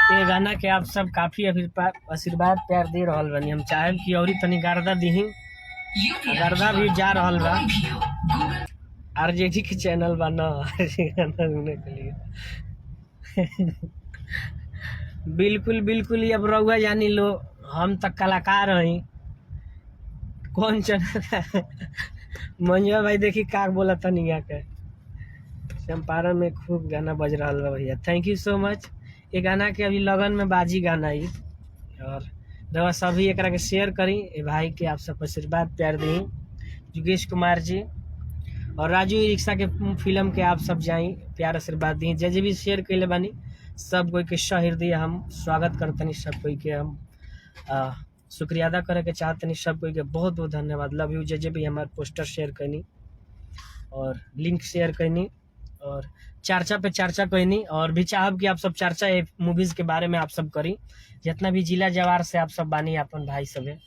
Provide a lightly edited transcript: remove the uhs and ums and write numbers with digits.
ये गाना के आप सब काफी आशीर्वाद प्यार दे रहल बानी। हम चाहेब कि और तनी गर्दा दीही, गर्दा भी जा रहल बा। आरजेडी के चैनल बा ना गाना सुनने के लिए बिल्कुल बिल्कुल। अब रउआ जानी लो, हम तक कलाकार हई। कौन चैनल मंजुआ भाई देखी का बोला था निया के चंपारण में खूब गाना बज रहा बा भैया। Thank you so much. ये गाना के अभी लगन में बाजी गाना ही, और रउआ सभी एकरा के शेयर करी। ए भाई के आप सब आशीर्वाद प्यार दी। योगेश कुमार जी और राजू ई रिक्शा के फिल्म के आप सब जाई प्यार आशीर्वाद दी। जे भी शेयर कैले बानी सब कोई के सहृदय हम स्वागत करतनी। सब कोई के हम शुक्रिया अदा करे के चाहतनी। सब कोई के बहुत बहुत धन्यवाद। Love you. जे भी हमारे पोस्टर शेयर कैनी और लिंक शेयर कैनी और चर्चा पे चर्चा कैनी, और भी चाहब कि आप सब चर्चा मूवीज के बारे में आप सब करी। जितना भी जिला जवार से आप सब बानी अपन भाई सब है।